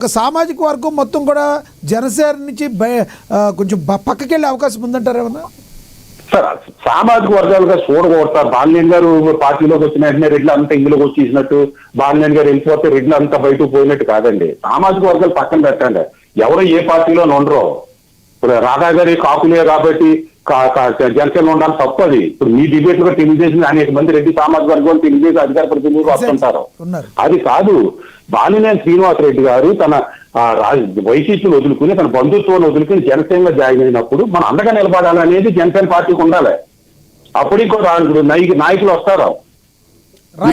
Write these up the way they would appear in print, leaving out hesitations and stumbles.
ఒక సామాజిక వర్గం మొత్తం కూడా జనసేన నుంచి కొంచెం పక్కకి వెళ్ళే అవకాశం ఉందంటారు ఏమన్నా? సార్ సామాజిక వర్గాలుగా చూడకూడదు సార్. బాలినేని గారు పార్టీలోకి వచ్చిన వెంటనే రెడ్లు అంతా ఇందులోకి వచ్చేసినట్టు, బాలినేని గారు వెళ్ళిపోతే రెడ్లు అంతా బయటకు పోయినట్టు కాదండి. సామాజిక వర్గాలు పక్కన పెట్టండి. ఎవరో ఏ పార్టీలో ఉండరో. ఇప్పుడు రాధా గారి కాకులే కాబట్టి జనసేన ఉండాలి తప్పు అది. ఇప్పుడు మీ డిబేట్ లో తెలుగుదేశం అనేక మంది రెడ్డి సామాజిక వర్గం తెలుగుదేశం అధికార ప్రతినిధులు వస్తుంటారు. అది కాదు. బాలినేని శ్రీనివాసరెడ్డి గారు తన వైసీపీని వదులుకుని తన బంధుత్వాన్ని వదులుకుని జనసేనలో జాయిన్ అయినప్పుడు మనం అండగా నిలబడాలనేది జనసేన పార్టీకి ఉండాలి. అప్పుడు ఇంకో నాయకులు వస్తారు.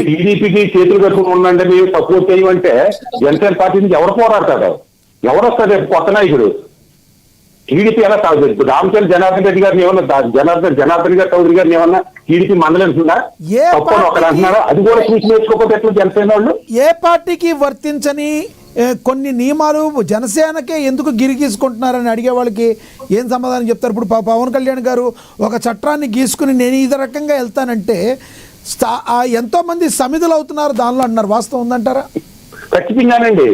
టీడీపీకి చేతులు కట్టుకుని ఉండండి మీరు సపోర్ట్ చేయమంటే జనసేన పార్టీ నుంచి ఎవరు పోరాడతాడు? ఎవరు వస్తారు కొత్త నాయకుడు? టీడీపీ ఎలా సాగు? ఇప్పుడు రామచంద్ర జనార్దన్ రెడ్డి గారిని ఏమన్నా జనార్దన్ గారి చౌదరి గారిని ఏమన్నా టీడీపీ మందలేస్తుందా? తప్ప ఒకరు అంటున్నారా? అది కూడా చూసి నేర్చుకోకపోతే ఎట్లా జనసేన వాళ్ళు? ఏ పార్టీకి వర్తించని కొన్ని నియమాలు జనసేనకే ఎందుకు గిరిగీసుకుంటున్నారని అడిగే వాళ్ళకి ఏం సమాధానం చెప్తారు? ఇప్పుడు పవన్ కళ్యాణ్ గారు ఒక చట్టాన్ని గీసుకుని నేను ఈ రకంగా వెళ్తానంటే ఎంతో మంది సమిధులు అవుతున్నారు దానిలో అన్నారు. వాస్తవం ఉందంటారా? ఖచ్చితంగానండి.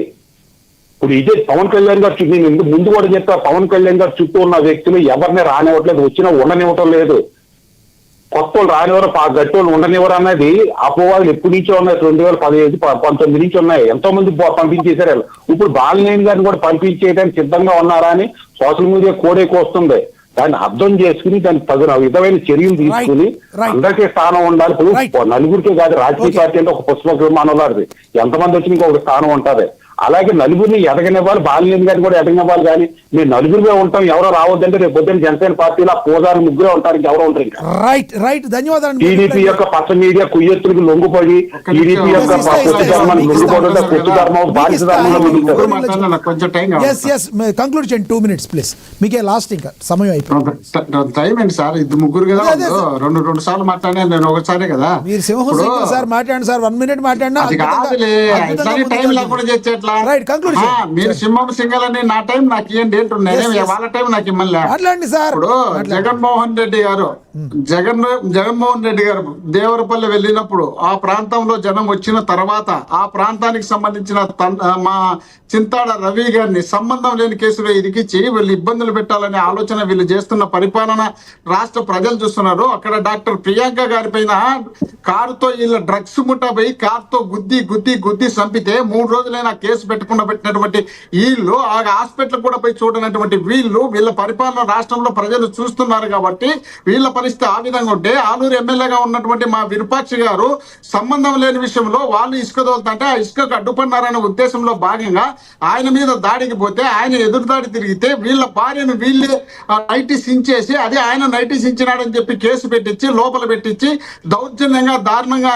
ఇప్పుడు ఇదే పవన్ కళ్యాణ్ గారు చుట్టూ నేను ముందు కూడా చెప్తా, పవన్ కళ్యాణ్ గారు చుట్టూ ఉన్న వ్యక్తులు ఎవరిని రానివ్వట్లేదు, వచ్చినా ఉండనివ్వటం లేదు. కొత్త వాళ్ళు రానివారు గట్టి వాళ్ళు ఉండనివ్వరు అన్నది అపోవాదులు ఎప్పటి నుంచో ఉన్నాయి. 2015, 19 నుంచి ఉన్నాయి. ఎంతో మంది పంపించేశారు. ఇప్పుడు బాలినేని గారిని కూడా పంపించేయడానికి సిద్ధంగా ఉన్నారా అని సోషల్ మీడియా కోడేకి వస్తుంది. దాన్ని అర్థం చేసుకుని దానికి తగిన విధమైన చర్యలు తీసుకుని అందరికీ స్థానం ఉండాలి. ఇప్పుడు నలుగురికే కాదు, రాజకీయ పార్టీ అంటే ఒక పుష్ప విమానం లాంటిది. ఎంతమంది వచ్చి ఇంకొక స్థానం ఉంటుంది. అలాగే నలుగురిని ఎదగనివ్వాలి, బాలినేని గారిని కూడా ఎదగనివ్వాలి. కానీ మీరు నలుగురిగా ఉంటాం ఎవరో రావద్దంటే రేపు పొద్దున్న జనసేన పార్టీలో పోదారు ముగ్గురే ఉంటారు, ఎవరో ఉంటారు. ఇంకా రైట్ ధన్యవాదాలు. టీడీపీ యొక్క పచ్చ మీడియా కుయ్యత్తులకు లొంగుపడి, టీడీపీ యొక్క పొత్తు ధర్మానికి లొంగిపోతుంటే పొత్తు ధర్మం బాధ్యత కంక్లూడ్ చేయండి 2 minutes ప్లీజ్. మీకే లాస్ట్ ఇంకా సమయం అయిపోయింది. టైం ఏంటి సార్? ఇద్దరు ముగ్గురు కదా, రెండు సార్లు మాట్లాడినా నేను ఒకసారి కదా. మీరు సింహం సార్ మాట్లాడండి సార్, 1 minute మాట్లాడినా టైం లేకుండా చేసేట్లా. మీరు సింహం సింగల్ అని నా టైం నాకు ఇవ్వండి అంటున్నాను, వాళ్ళ టైం నాకు ఇమ్మల్లా. ఇప్పుడు జగన్మోహన్ రెడ్డి గారు దేవరపల్లి వెళ్ళినప్పుడు ఆ ప్రాంతంలో జనం వచ్చిన తర్వాత ఆ ప్రాంతానికి సంబంధించిన మా చింతాడ రవి గారిని సంబంధం లేని కేసులో ఇరికిచ్చి వీళ్ళు ఇబ్బందులు పెట్టాలనే ఆలోచన వీళ్ళు చేస్తున్న పరిపాలన రాష్ట్ర ప్రజలు చూస్తున్నారు. అక్కడ డాక్టర్ ప్రియాంక గారి పైన కారుతో వీళ్ళ డ్రగ్స్ ముఠా పోయి కారుతో గుద్ది చంపితే 3 రోజులైనా కేసు పెట్టకుండా పెట్టినటువంటి వీళ్ళు ఆ హాస్పిటల్ కూడా పోయి చూడనటువంటి వీళ్ళ పరిపాలన రాష్ట్రంలో ప్రజలు చూస్తున్నారు. కాబట్టి వీళ్ళ పరిస్థితి ఆ విధంగా ఉంటే ఆలూరు ఎమ్మెల్యేగా ఉన్నటువంటి మా విరూపాక్షి గారు సంబంధం లేని విషయంలో వాళ్ళు ఇసుక తోలుతుంటే ఆ ఇసుకకు అడ్డుపన్నారనే ఉద్దేశంలో భాగంగా ఆయన మీద దాడికి పోతే ఆయన ఎదురుదాడి తిరిగితే వీళ్ళ భార్యను వీళ్ళే నైటీస్ సించేసి అది ఆయన నైటీస్ సించినాడని చెప్పి కేసు పెట్టించి లోపల పెట్టించి దౌర్జన్యంగా దారుణంగా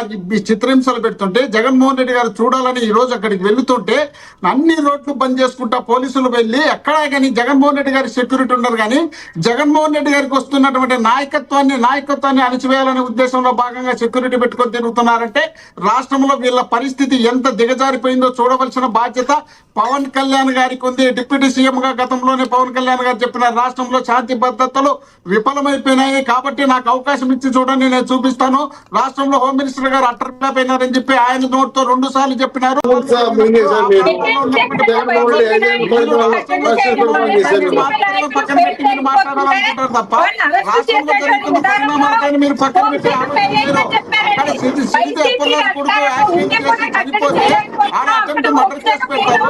చిత్రహింసలు పెడుతుంటే జగన్మోహన్ రెడ్డి గారు చూడాలని ఈ రోజు అక్కడికి వెళ్తుంటే అన్ని రోడ్లు బంద్ చేసుకుంటా పోలీసులు వెళ్ళి ఎక్కడా కానీ జగన్మోహన్ రెడ్డి గారి సెక్యూరిటీ ఉండరు. కానీ జగన్మోహన్ రెడ్డి గారికి వస్తున్నటువంటి నాయకత్వాన్ని అణచివేయాలనే ఉద్దేశంలో భాగంగా సెక్యూరిటీ పెట్టుకొని తిరుగుతున్నారంటే రాష్ట్రంలో వీళ్ళ పరిస్థితి ఎంత దిగజారిపోయిందో చూడవలసిన బాధ్యత పవన్ కళ్యాణ్ గారికి ఉంది. డిప్యూటీ సీఎం గా గతంలోనే పవన్ కళ్యాణ్ గారు చెప్పిన రాష్ట్రంలో శాంతి భద్రతలు విఫలమైపోయినాయి కాబట్టి నాకు అవకాశం ఇచ్చి చూడండి నేను చూపిస్తాను. రాష్ట్రంలో హోమ్ మినిస్టర్ గారు అట్టర్పోయినారని చెప్పి ఆయన నోటితో 2 సార్లు చెప్పినారు. పక్కన పెట్టి మీరు మాట్లాడాలనుకుంటారు తప్ప రాష్ట్రంలో జరుగుతున్న పరిణామాలను మీరు పక్కన పెట్టి అక్కడ చనిపోతే ఆడ అటెంప్ట్ మర్డర్ కేసు పెట్టారు.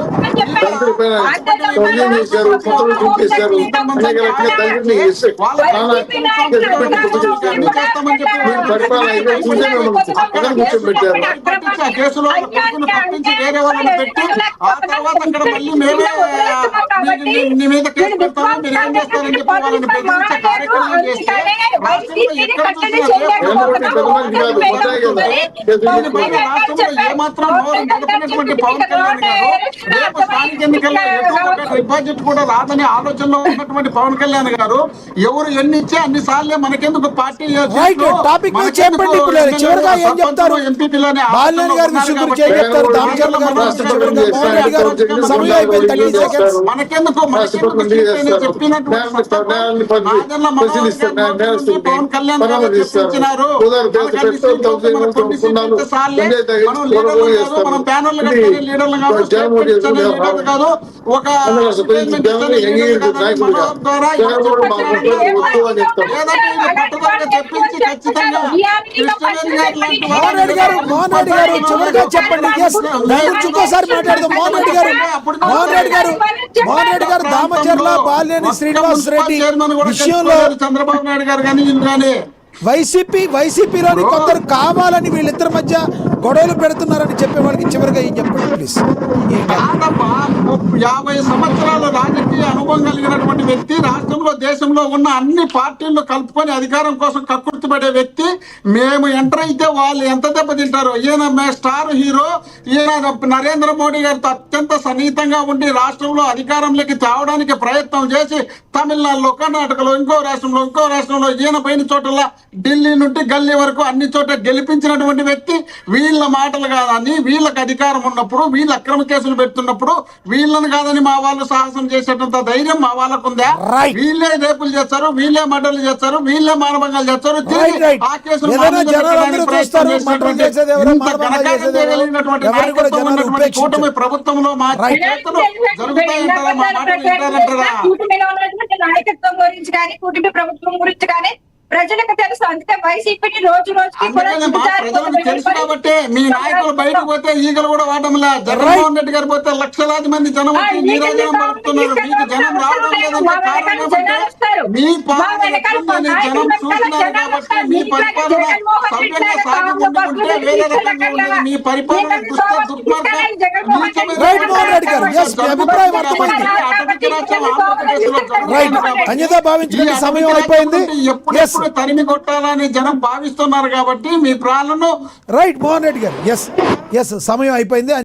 కేసులో తప్పించి వేరే వాళ్ళని పెట్టి ఆ తర్వాత అక్కడ మళ్ళీ మేమే మీ మీద కేసు పెడతాము మీరు ఏం చేస్తారని చెప్పి వాళ్ళని బెదిరించే కార్యక్రమం చేస్తే ఏమాత్రం నడిపినటువంటి పవన్ కళ్యాణ్ గారు రేపు స్థానిక ఎన్నికల్లో డిపాజిట్ కూడా రాదని ఆలోచనలో ఉన్నటువంటి పవన్ కళ్యాణ్ గారు ఎవరు ఎన్ని ఇచ్చే అన్ని సార్లే మనకెందుకు పార్టీ ఎంపీలని మనకెందుకు పవన్ కళ్యాణ్ గారు చెప్పించినారు. మనం ప్యానల్ లీడర్లు కాదు, ఒక statement ఇచ్చిన ఎన్నికలు కాదని మన ద్వారా లేదంటే ఇది పట్టుదలగా తెప్పించి ఖచ్చితంగా కృష్ణవేణి గారు లాంటి మోహన్ రెడ్డి గారు చివరిగా చెప్పండి. ఎస్, దాని గురించి ఇంకోసారి మాట్లాడదాం. మోహన్ రెడ్డి గారు దామచర్ల బాలినేని శ్రీనివాస్ రెడ్డి విషయంలో చంద్రబాబు నాయుడు గారు కానీ వీళ్ళు కానీ వైసీపీలోని కొందరు కావాలని వీళ్ళిద్దరి మధ్య గొడవలు పెడుతున్నారని చెప్పే వాళ్ళకి చివరిగా ఏం చెప్పండి ప్లీజ్. కాదమ్మా, 50 సంవత్సరాల రాజకీయ అనుభవం కలిగినటువంటి వ్యక్తి, రాష్ట్రంలో దేశంలో ఉన్న అన్ని పార్టీలను కలుపుకొని అధికారం కోసం కక్కుర్తిపడే వ్యక్తి, మేము ఎంటర్ అయితే వాళ్ళు ఎంత దెబ్బతింటారో. ఈయన స్టార్ హీరో, ఈయన నరేంద్ర మోడీ గారితో అత్యంత సన్నిహితంగా ఉండి రాష్ట్రంలో అధికారంలోకి తేవడానికి ప్రయత్నం చేసి తమిళనాడులో, కర్ణాటకలో, ఇంకో రాష్ట్రంలో ఈయన పైన చోట్ల ఢిల్లీ నుండి గల్లీ వరకు అన్ని చోట్ల గెలిపించినటువంటి వ్యక్తి. వీళ్ళ మాటలు కాదని, వీళ్ళకి అధికారం ఉన్నప్పుడు, వీళ్ళు అక్రమ కేసులు పెడుతున్నప్పుడు వీళ్ళని కాదని మా వాళ్ళు సాహసం చేసేటంత ధైర్యం మా వాళ్ళకు ఉందా? వీళ్ళే రేపులు చేస్తారు, వీళ్ళే మర్డర్లు చేస్తారు, వీళ్ళే మానభంగాలు చేస్తారు. ఆ కేసులు కూటమి ప్రభుత్వంలో మా చేతులు జరుగుతాయంటారా? మా మాటలు వింటారంటారా? నాయకత్వం గురించి కానీ, కూటమి ప్రభుత్వం గురించి కానీ ప్రజలకు తెలుసు. అందుకే వైసీపీని రోజు రోజుకి ప్రజలకు తెలుసు కాబట్టి మీ నాయకులు బయటకు పోతే ఈగలు కూడా వాడడంలా. జగన్మోహన్ రెడ్డి గారు పోతే లక్షలాది మంది జనం వచ్చి నీరాజనం పడుతున్నారు. మీకు జనం రావడం లేదంటే కారణం ఏమంటే మీ పాలన ఎట్లుందని జనం చూస్తున్నారు కాబట్టి మీ పరిపాలన సవ్యంగా సాగుతుంటే వేరే రకంగా ఉండేది. మీ పరిపాలన సమయం అయిపోయింది. ఎప్పుడు తరిమి కొట్టాలని జనం భావిస్తున్నారు కాబట్టి మీ ప్రాణను రైట్ మోహన్ రెడ్డి గారు. ఎస్ సమయం అయిపోయింది.